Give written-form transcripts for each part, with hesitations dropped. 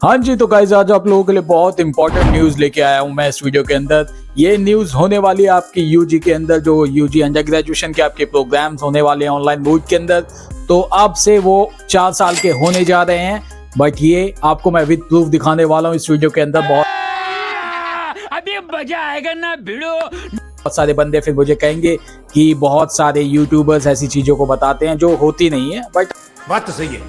हाँ जी, तो गाइस आज आप लोगों के लिए बहुत इंपॉर्टेंट न्यूज़ लेके आया हूँ मैं इस वीडियो के अंदर। ये न्यूज़ होने वाली है आपकी यूजी के अंदर, जो यूजी अंडर ग्रेजुएशन के आपके प्रोग्राम्स होने वाले हैं ऑनलाइन मोड के अंदर। तो अब से वो 4 साल के होने जा रहे हैं, बट ये आपको मैं विद प्रूफ दिखाने वाला हूँ इस वीडियो के अंदर। अभी मजा आएगा ना भिड़ो। बहुत सारे बंदे फिर मुझे कहेंगे कि बहुत सारे यूट्यूबर्स ऐसी चीज़ों को बताते हैं जो होती नहीं है, बट बात तो सही है।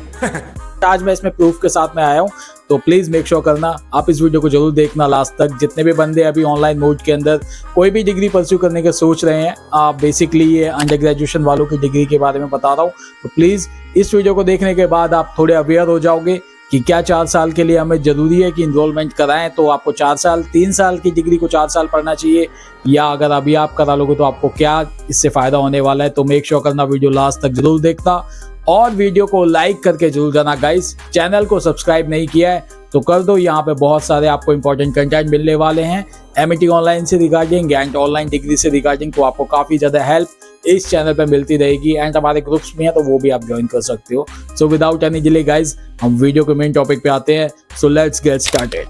आज मैं इसमें प्रूफ के साथ में आया हूँ। तो प्लीज मेक श्योर करना आप इस वीडियो को जरूर देखना लास्ट तक। जितने भी बंदे अभी ऑनलाइन मोड के अंदर कोई भी डिग्री परस्यू करने के सोच रहे हैं, आप बेसिकली ये अंडर ग्रेजुएशन वालों की डिग्री के बारे में बता रहा हूँ, तो प्लीज इस वीडियो को देखने के बाद आप थोड़े अवेयर हो जाओगे कि क्या 4 साल के लिए हमें जरूरी है कि इनरोलमेंट कराएं। तो आपको 4 साल 3 साल की डिग्री को 4 साल पढ़ना चाहिए, या अगर अभी आप करा लोगे तो आपको क्या इससे फायदा होने वाला है। तो मेक श्योर करना वीडियो लास्ट तक जरूर देखना और वीडियो को लाइक करके जरूर जाना गाइस। चैनल को सब्सक्राइब नहीं किया है तो कर दो, यहाँ पे बहुत सारे आपको इंपॉर्टेंट कंटेंट मिलने वाले हैं एमईटी ऑनलाइन से रिगार्डिंग एंड ऑनलाइन डिग्री से रिगार्डिंग। तो आपको काफी ज्यादा हेल्प इस चैनल पे मिलती रहेगी एंड हमारे ग्रुप्स में है तो वो भी आप ज्वाइन कर सकते हो। So without any delay guys हम वीडियो के मेन टॉपिक पे आते हैं। So let's get started.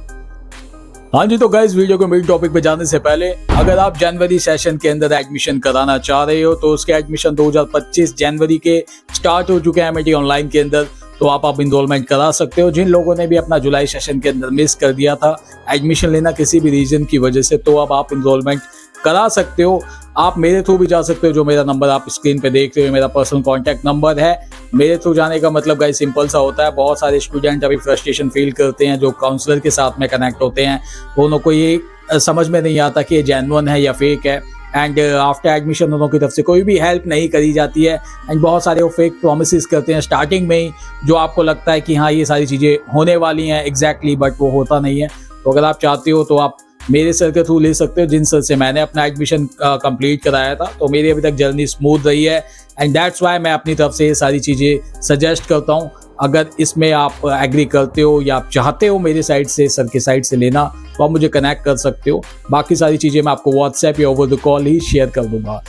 हाँ जी, तो गाइज वीडियो के मेन टॉपिक पे जाने से पहले अगर आप जनवरी सेशन के अंदर एडमिशन कराना चाह रहे हो तो उसके एडमिशन 2025 जनवरी के स्टार्ट हो चुके हैं एमईटी ऑनलाइन के अंदर। तो आप इनरोलमेंट करा सकते हो। जिन लोगों ने भी अपना जुलाई सेशन के अंदर मिस कर दिया था एडमिशन लेना किसी भी रीजन की वजह से, तो अब आप इनरोलमेंट करा सकते हो। आप मेरे थ्रू भी जा सकते हो, जो मेरा नंबर आप स्क्रीन पे देख रहे हो मेरा पर्सनल कॉन्टैक्ट नंबर है। मेरे थ्रू जाने का मतलब गाइस सिंपल सा होता है। बहुत सारे स्टूडेंट अभी फ्रस्ट्रेशन फील करते हैं जो काउंसलर के साथ में कनेक्ट होते हैं, तो उनको ये समझ में नहीं आता कि ये जेन्युइन है या फेक है। एंड आफ्टर एडमिशन दोनों की तरफ से कोई भी हेल्प नहीं करी जाती है एंड बहुत सारे वो फेक प्रोमिस करते हैं स्टार्टिंग में ही, जो आपको लगता है कि हाँ ये सारी चीज़ें होने वाली हैं एग्जैक्टली, बट वो होता नहीं है। तो अगर आप चाहते हो तो आप मेरे सर के थ्रू ले सकते हो, जिन सर से मैंने अपना एडमिशन कंप्लीट कराया था। तो मेरी अभी तक जर्नी स्मूथ रही है एंड दैट्स वाई मैं अपनी तरफ से ये सारी चीज़ें सजेस्ट करता हूँ। अगर इसमें आप एग्री करते हो या आप चाहते हो मेरे साइड से सर के साइड से लेना तो आप मुझे कनेक्ट कर सकते हो। बाकी सारी चीज़ें मैं आपको व्हाट्सएप या over the call he share कर दूंगा।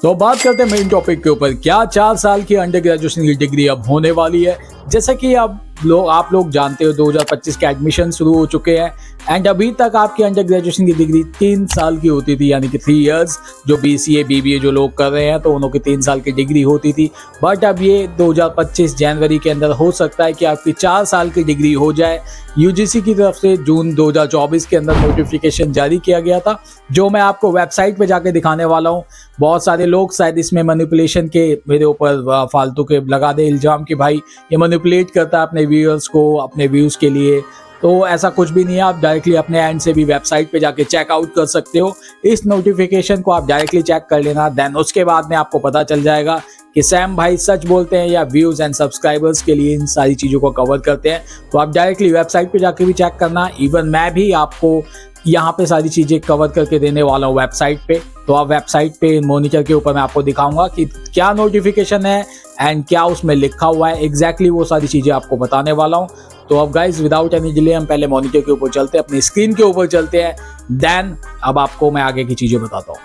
तो बात करते हैं मेन टॉपिक के ऊपर। क्या 4 साल की अंडर ग्रेजुएशन की डिग्री अब होने वाली है? जैसा कि आप लोग जानते हो 2025 के एडमिशन शुरू हो चुके हैं एंड अभी तक आपकी अंडर ग्रेजुएशन की डिग्री 3 साल की होती थी, यानी कि 3 इयर्स। जो बीसीए बीबीए जो लोग कर रहे हैं तो उन्हों की 3 साल की डिग्री होती थी, बट अब ये 2025 जनवरी के अंदर हो सकता है कि आपकी 4 साल की डिग्री हो जाए। यूजीसी की तरफ से जून 2024 के अंदर नोटिफिकेशन जारी किया गया था, जो मैं आपको वेबसाइट पे जाके दिखाने वाला हूँ। बहुत सारे लोग शायद इसमें मैनिपुलेशन के मेरे ऊपर फालतू के लगा दे इल्जाम कि भाई ये मैनिपुलेट करता है अपने व्यूअर्स को अपने व्यूज के लिए। तो ऐसा कुछ भी नहीं है, आप डायरेक्टली अपने एंड से भी वेबसाइट पे जाके चेक आउट कर सकते हो। इस नोटिफिकेशन को आप डायरेक्टली चेक कर लेना, देन उसके बाद में आपको पता चल जाएगा कि सैम भाई सच बोलते हैं या व्यूज एंड सब्सक्राइबर्स के लिए इन सारी चीज़ों को कवर करते हैं। तो आप डायरेक्टली वेबसाइट पे जाके भी चेक करना। इवन मैं भी आपको यहाँ पे सारी चीज़ें कवर करके देने वाला हूँ वेबसाइट पे। तो आप वेबसाइट पे मॉनिटर के ऊपर मैं आपको दिखाऊंगा कि क्या नोटिफिकेशन है एंड क्या उसमें लिखा हुआ है एग्जैक्टली, वो सारी चीज़ें आपको बताने वाला हूँ। तो अब गाइज विदाउट एनी डिले हम पहले मॉनिटर के ऊपर चलते हैं, अपनी स्क्रीन के ऊपर चलते हैं, देन अब आपको मैं आगे की चीज़ें बताता हूँ।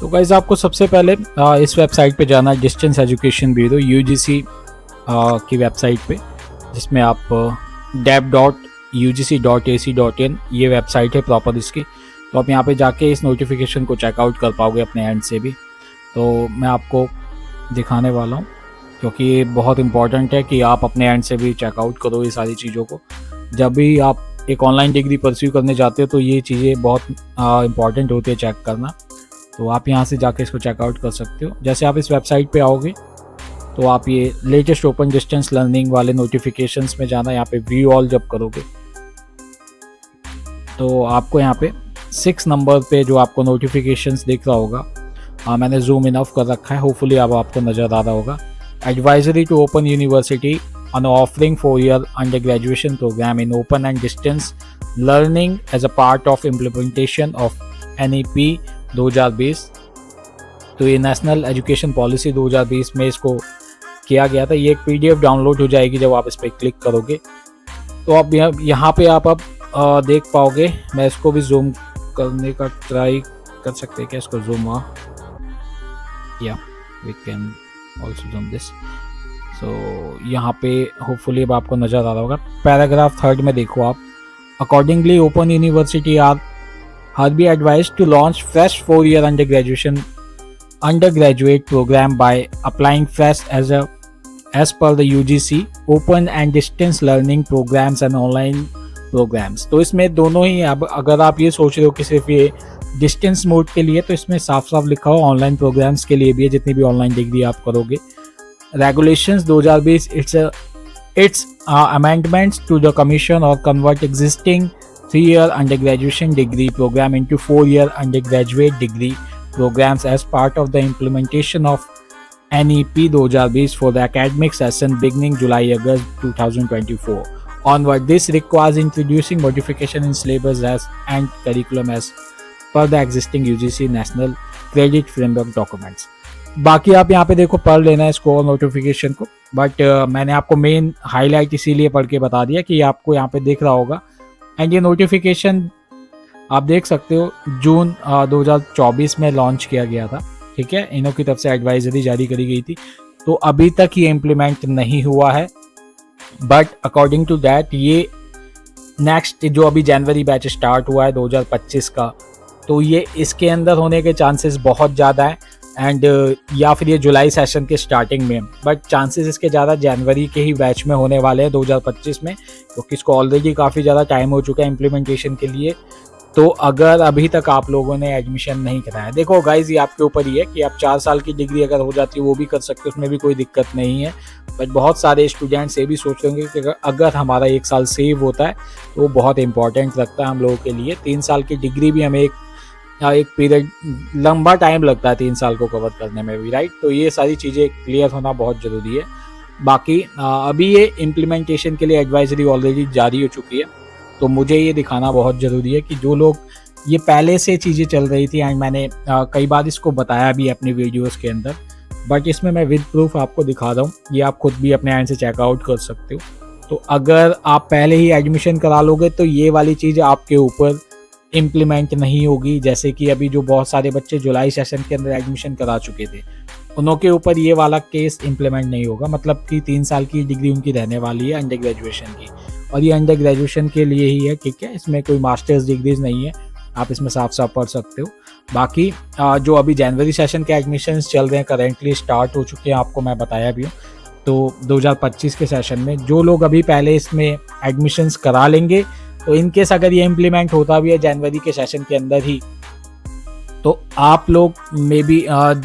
तो गाइज आपको सबसे पहले इस वेबसाइट पे जाना है, डिस्टेंस एजुकेशन ब्यूरो यूजीसी की वेबसाइट पे, जिसमें आप deb.ugc.ac.in ये वेबसाइट है प्रॉपर इसकी। तो आप यहाँ पे जाके इस नोटिफिकेशन को चेकआउट कर पाओगे अपने एंड से भी। तो मैं आपको दिखाने वाला हूँ क्योंकि ये बहुत इंपॉर्टेंट है कि आप अपने एंड से भी चेकआउट करो ये सारी चीज़ों को। जब भी आप एक ऑनलाइन डिग्री परस्यू करने जाते हो तो ये चीज़ें बहुत इंपॉर्टेंट होती है चेक करना। तो आप यहाँ से जाके इसको चेकआउट कर सकते हो। जैसे आप इस वेबसाइट पे आओगे तो आप ये लेटेस्ट ओपन डिस्टेंस लर्निंग वाले नोटिफिकेशंस में जाना। यहाँ पे व्यू ऑल जब करोगे तो आपको यहाँ पे 6 नंबर पे जो आपको नोटिफिकेशंस दिख रहा होगा, मैंने जूम इन ऑफ कर रखा है, होपफुली अब आपको नज़र आ रहा होगा। Advisory to open university on offering 4-year under graduation programme in open and distance learning as a part of implementation of NEP 2020। तो ये नेशनल एजुकेशन पॉलिसी 2020 में इसको किया गया था। ये एक PDF डाउनलोड हो जाएगी जब आप इस पर क्लिक करोगे। तो आप यहाँ पे आप अब देख पाओगे। मैं इसको भी जूम करने का ट्राई कर सकते हैं क्या, इसको जूम या we can also zoom this. यहाँ पे होपफुली अब आपको नज़र आ रहा होगा। पैराग्राफ 3 में देखो आप, accordingly open university are be advise to launch fresh 4-year undergraduate program by applying fresh as per the UGC open and distance learning programs and online programs। तो इसमें दोनों ही, अब अगर आप ये सोच रहे हो कि सिर्फ ये डिस्टेंस मोड के लिए, तो इसमें साफ साफ लिखा हो ऑनलाइन प्रोग्राम्स के लिए भी है, जितनी भी ऑनलाइन डिग्री आप करोगे। Regulations 2020 it's amendments to the commission और convert existing 3-year undergraduate degree program into 4-year undergraduate degree programs as part of the implementation of NEP 2020 for the academic session beginning July-August 2024 onward. This requires introducing modification in syllabus and curriculum as per the existing UGC National Credit Framework documents. बाकी आप यहाँ पे देखो पढ़ लेना है इसको, notification को, बट मैंने आपको मेन हाईलाइट इसीलिए पढ़ के बता दिया कि आपको यहाँ पे दिख रहा होगा। एंड ये नोटिफिकेशन आप देख सकते हो जून 2024 में लॉन्च किया गया था, ठीक है। इन्हों की तरफ से एडवाइजरी जारी करी गई थी, तो अभी तक ये इम्प्लीमेंट नहीं हुआ है, बट अकॉर्डिंग टू दैट ये नेक्स्ट जो अभी जनवरी बैच स्टार्ट हुआ है 2025 का, तो ये इसके अंदर होने के चांसेस बहुत ज़्यादा हैं। एंड या फिर ये जुलाई सेशन के स्टार्टिंग में, बट चांसेस इसके ज़्यादा जनवरी के ही बैच में होने वाले हैं 2025 में, क्योंकि इसको ऑलरेडी काफ़ी ज़्यादा टाइम हो चुका है इम्प्लीमेंटेशन के लिए। तो अगर अभी तक आप लोगों ने एडमिशन नहीं कराया, देखो गाइज ये आपके ऊपर ही है कि आप 4 साल की डिग्री अगर हो जाती है वो भी कर सकते हो, उसमें भी कोई दिक्कत नहीं है। बट बहुत सारे स्टूडेंट्स ये भी सोच रहे होंगे कि अगर हमारा 1 साल सेव होता है तो वो बहुत इंपॉर्टेंट रखता है हम लोगों के लिए। 3 साल की डिग्री भी हमें एक पीरियड लंबा टाइम लगता है 3 साल को कवर करने में भी, राइट। तो ये सारी चीज़ें क्लियर होना बहुत ज़रूरी है। बाकी अभी ये इम्प्लीमेंटेशन के लिए एडवाइजरी ऑलरेडी जारी हो चुकी है, तो मुझे ये दिखाना बहुत ज़रूरी है कि जो लोग ये पहले से चीज़ें चल रही थी, एंड मैंने कई बार इसको बताया भी अपनी वीडियोस के अंदर, बट इसमें मैं विद प्रूफ आपको दिखा रहा हूँ, ये आप खुद भी अपने एंड से चेकआउट कर सकते हो। तो अगर आप पहले ही एडमिशन करा लोगे तो ये वाली चीज़ आपके ऊपर इम्प्लीमेंट नहीं होगी। जैसे कि अभी जो बहुत सारे बच्चे जुलाई सेशन के अंदर एडमिशन करा चुके थे, उनों के ऊपर ये वाला केस इम्प्लीमेंट नहीं होगा। मतलब कि 3 साल की डिग्री उनकी रहने वाली है अंडर ग्रेजुएशन की, और ये अंडर ग्रेजुएशन के लिए ही है, ठीक है। इसमें कोई मास्टर्स डिग्रीज नहीं है, आप इसमें साफ साफ पढ़ सकते हो। बाकी जो अभी जनवरी सेशन के एडमिशन्स चल रहे हैं करेंटली स्टार्ट हो चुके हैं, आपको मैं बताया भी हूँ। तो 2025 के सेशन में जो लोग अभी पहले इसमें एडमिशन्स करा लेंगे, तो इनकेस अगर ये इम्प्लीमेंट होता भी है जनवरी के सेशन के अंदर ही, तो आप लोग मे बी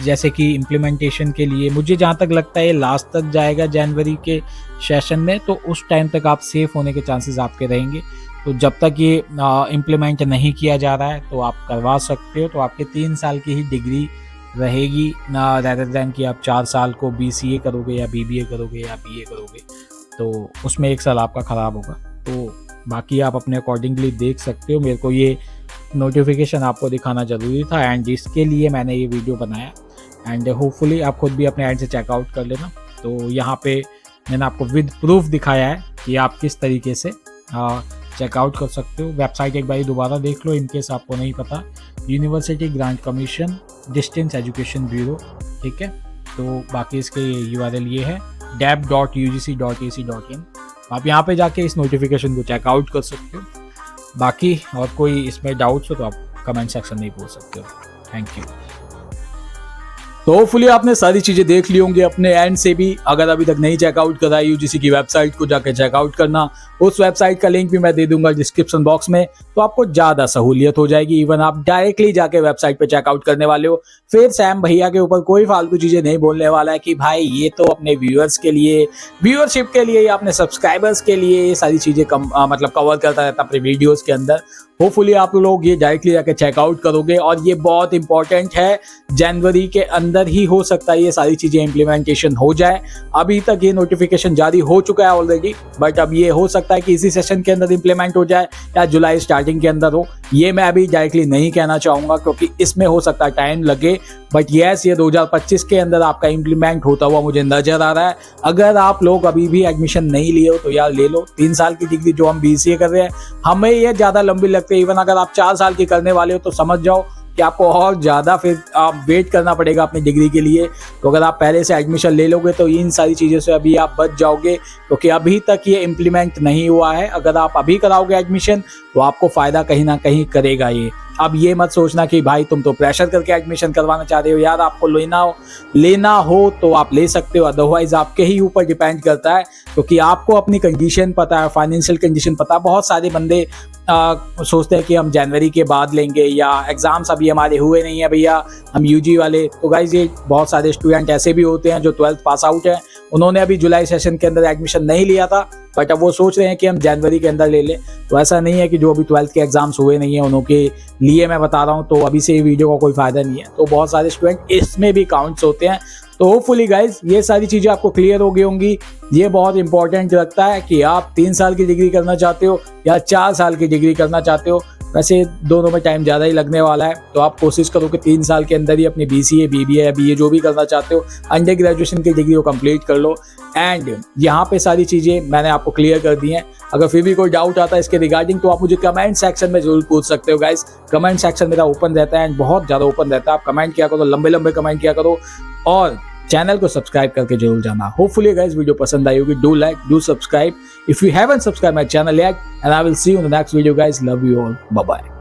जैसे कि इम्प्लीमेंटेशन के लिए मुझे जहाँ तक लगता है ये लास्ट तक जाएगा जनवरी के सेशन में, तो उस टाइम तक आप सेफ होने के चांसेस आपके रहेंगे। तो जब तक ये इम्प्लीमेंट नहीं किया जा रहा है तो आप करवा सकते हो, तो आपके 3 साल की ही डिग्री रहेगी ना, रेदर दैन कि आप 4 साल को BCA करोगे या BBA करोगे या BA करोगे, तो उसमें 1 साल आपका ख़राब होगा। तो बाकी आप अपने अकॉर्डिंगली देख सकते हो। मेरे को ये नोटिफिकेशन आपको दिखाना ज़रूरी था, एंड इसके लिए मैंने ये वीडियो बनाया, एंड होपफुली आप खुद भी अपने एंड से चेकआउट कर लेना। तो यहाँ पे मैंने आपको विद प्रूफ दिखाया है कि आप किस तरीके से चेकआउट कर सकते हो। वेबसाइट एक बार दोबारा देख लो इनकेस आपको नहीं पता, university grant commission distance education bureau, ठीक है। तो बाकी इसके URL ये है dap.ugc.ac.in। आप यहाँ पे जाके इस नोटिफिकेशन को चेकआउट कर सकते हो। बाकी और कोई इसमें डाउट्स हो तो आप कमेंट सेक्शन में ही पूछ सकते हो। Thank you. तो होपफुली आपने सारी चीजें देख ली होंगी अपने एंड से भी। अगर अभी तक नहीं चेकआउट करा UGC की वेबसाइट को जाकर चेकआउट करना, उस वेबसाइट का लिंक भी मैं दे दूंगा डिस्क्रिप्शन बॉक्स में, तो आपको ज्यादा सहूलियत हो जाएगी। इवन आप डायरेक्टली जाके वेबसाइट पे चेकआउट करने वाले हो, फिर सैम भैया के ऊपर कोई फालतू चीजें नहीं बोलने वाला है कि भाई ये तो अपने व्यूअर्स के लिए, व्यूअरशिप के लिए या अपने सब्सक्राइबर्स के लिए ये सारी चीजें मतलब कवर करता रहता अपने वीडियोस के अंदर। होपफुली आप लोग ये डायरेक्टली जाके चेकआउट करोगे, और ये बहुत इंपॉर्टेंट है, जनवरी के अंदर ही हो सकता है ये सारी चीजें इम्प्लीमेंटेशन हो जाए। अभी तक ये नोटिफिकेशन जारी हो चुका है ऑलरेडी, बट अब ये हो सकता है कि इसी सेशन के अंदर इम्प्लीमेंट हो जाए या जुलाई स्टार्टिंग के अंदर हो। ये मैं अभी डायरेक्टली नहीं कहना चाहूंगा क्योंकि इसमें हो सकता है टाइम लगे, बट यस ये 2025 के अंदर आपका इम्प्लीमेंट होता हुआ मुझे नजर आ रहा है। अगर आप लोग अभी भी एडमिशन नहीं लिए हो तो यार ले लो। 3 साल की डिग्री जो हम BCA कर रहे हैं, हमें ये ज्यादा लंबी लगती है। इवन अगर आप 4 साल की करने वाले हो तो समझ जाओ कि आपको और ज़्यादा फिर वेट करना पड़ेगा अपनी डिग्री के लिए। तो अगर आप पहले से एडमिशन ले लोगे तो इन सारी चीज़ों से अभी आप बच जाओगे, क्योंकि अभी तक ये इम्प्लीमेंट नहीं हुआ है। अगर आप अभी कराओगे एडमिशन तो आपको फ़ायदा कहीं ना कहीं करेगा ये। अब ये मत सोचना कि भाई तुम तो प्रेशर करके एडमिशन करवाना चाहते हो। यार आपको लेना हो तो आप ले सकते हो, अदरवाइज आपके ही ऊपर डिपेंड करता है, क्योंकि आपको अपनी कंडीशन पता है, फाइनेंशियल कंडीशन पता है। बहुत सारे बंदे सोचते हैं कि हम जनवरी के बाद लेंगे, या एग्ज़ाम्स अभी हमारे हुए नहीं है भैया, हम यूजी वाले। तो गाइज ये बहुत सारे स्टूडेंट ऐसे भी होते हैं जो 12th पास आउट हैं, उन्होंने अभी जुलाई सेशन के अंदर एडमिशन नहीं लिया था, बट अब वो सोच रहे हैं कि हम जनवरी के अंदर ले लें। तो ऐसा नहीं है कि जो अभी 12th के एग्जाम्स हुए नहीं है उनके लिए मैं बता रहा हूँ, तो अभी से ये वीडियो का कोई फ़ायदा नहीं है। तो बहुत सारे स्टूडेंट इसमें भी काउंट्स होते हैं। तो होपफुली गाइज ये सारी चीज़ें आपको क्लियर हो गई होंगी। ये बहुत इंपॉर्टेंट लगता है कि आप 3 साल की डिग्री करना चाहते हो या 4 साल की डिग्री करना चाहते हो। वैसे दोनों में टाइम ज़्यादा ही लगने वाला है, तो आप कोशिश करो कि 3 साल के अंदर ही अपनी BCA, BBA या BA जो भी करना चाहते हो, अंडर ग्रेजुएशन की डिग्री को कंप्लीट कर लो। एंड यहाँ पे सारी चीज़ें मैंने आपको क्लियर कर दी हैं। अगर फिर भी कोई डाउट आता है इसके रिगार्डिंग तो आप मुझे कमेंट सेक्शन में जरूर पूछ सकते हो गाइस। कमेंट सेक्शन मेरा ओपन रहता है एंड बहुत ज़्यादा ओपन रहता है। आप कमेंट किया करो, लंबे लंबे कमेंट किया करो और चैनल को सब्सक्राइब करके जरूर जाना। होपफुली गाइस वीडियो पसंद आई होगी। Do like, do subscribe if you haven't subscribe my channel yet, and I will see you in the next video guys. Love you all. Bye bye.